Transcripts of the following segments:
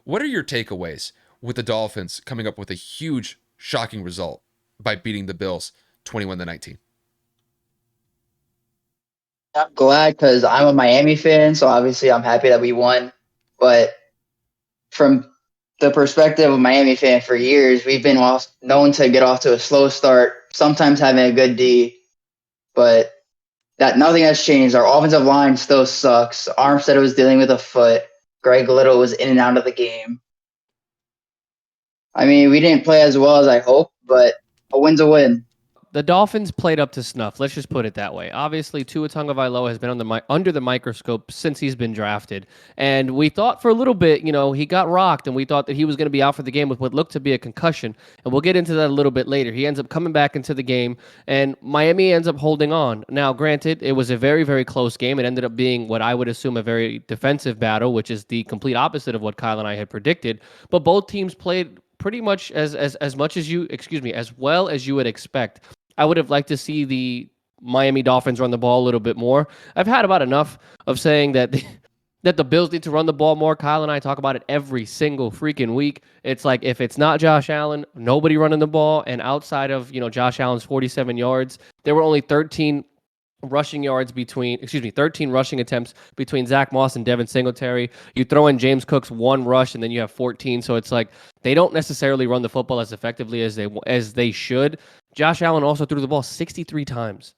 What are your takeaways with the Dolphins coming up with a huge, shocking result by beating the Bills 21-19? I'm glad because I'm a Miami fan, so obviously I'm happy that we won. But from the perspective of a Miami fan for years, we've been known to get off to a slow start, sometimes having a good D, but that nothing has changed. Our offensive line still sucks. Armstead was dealing with a foot. Greg Little was in and out of the game. I mean, we didn't play as well as I hoped, but a win's a win. The Dolphins played up to snuff. Let's just put it that way. Obviously, Tua Tagovailoa has been under the microscope since he's been drafted, and we thought for a little bit, he got rocked, and we thought that he was going to be out for the game with what looked to be a concussion, and we'll get into that a little bit later. He ends up coming back into the game, and Miami ends up holding on. Now, granted, it was a very, very close game. It ended up being what I would assume a very defensive battle, which is the complete opposite of what Kyle and I had predicted. But both teams played pretty much as much as you, excuse me, as well as you would expect. I would have liked to see the Miami Dolphins run the ball a little bit more. I've had about enough of saying that that the Bills need to run the ball more. Kyle and I talk about it every single freaking week. It's like if it's not Josh Allen, nobody running the ball. And outside of Josh Allen's 47 yards, there were only 13 rushing yards 13 rushing attempts between Zach Moss and Devin Singletary. You throw in James Cook's one rush, and then you have 14. So it's like they don't necessarily run the football as effectively as they should. Josh Allen also threw the ball 63 times.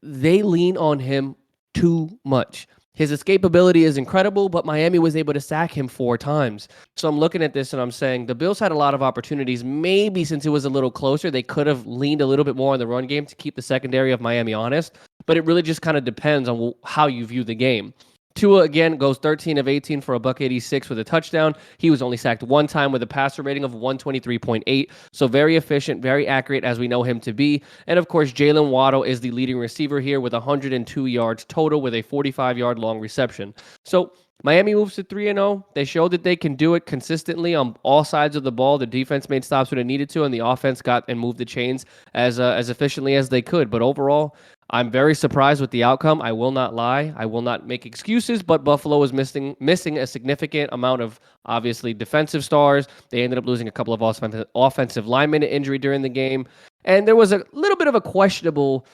They lean on him too much. His escapability is incredible, but Miami was able to sack him 4 times. So I'm looking at this and I'm saying the Bills had a lot of opportunities. Maybe since it was a little closer, they could have leaned a little bit more on the run game to keep the secondary of Miami honest. But it really just kind of depends on how you view the game. Tua, again, goes 13 of 18 for a $186 with a touchdown. He was only sacked 1 time with a passer rating of 123.8. So very efficient, very accurate as we know him to be. And of course, Jalen Waddle is the leading receiver here with 102 yards total with a 45-yard long reception. So Miami moves to 3-0. They showed that they can do it consistently on all sides of the ball. The defense made stops when it needed to, and the offense got and moved the chains as efficiently as they could. But overall, I'm very surprised with the outcome. I will not lie. I will not make excuses, but Buffalo was missing a significant amount of, obviously, defensive stars. They ended up losing a couple of offensive linemen to injury during the game. And there was a little bit of a questionable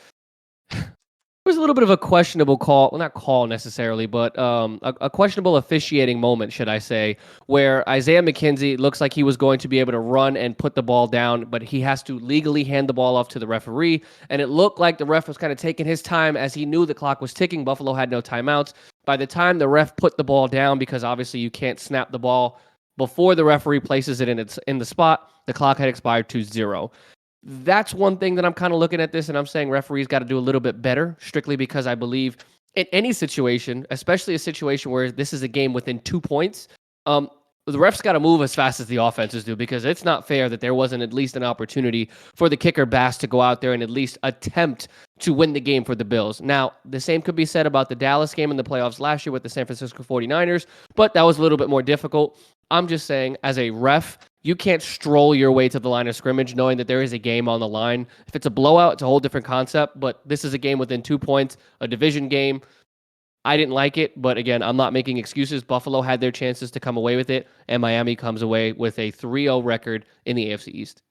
call, well, not call necessarily, but a questionable officiating moment, should I say, where Isaiah McKenzie looks like he was going to be able to run and put the ball down, but he has to legally hand the ball off to the referee. And it looked like the ref was kind of taking his time as he knew the clock was ticking. Buffalo had no timeouts. By the time the ref put the ball down, because obviously you can't snap the ball before the referee places it in the spot, the clock had expired to 0. That's one thing that I'm kind of looking at this and I'm saying referees got to do a little bit better, strictly because I believe in any situation, especially a situation where this is a game within 2 points, the refs got to move as fast as the offenses do, because it's not fair that there wasn't at least an opportunity for the kicker Bass to go out there and at least attempt to win the game for the Bills. Now, the same could be said about the Dallas game in the playoffs last year with the San Francisco 49ers, but that was a little bit more difficult. I'm just saying, as a ref, you can't stroll your way to the line of scrimmage knowing that there is a game on the line. If it's a blowout, it's a whole different concept, but this is a game within 2 points, a division game. I didn't like it, but again, I'm not making excuses. Buffalo had their chances to come away with it, and Miami comes away with a 3-0 record in the AFC East.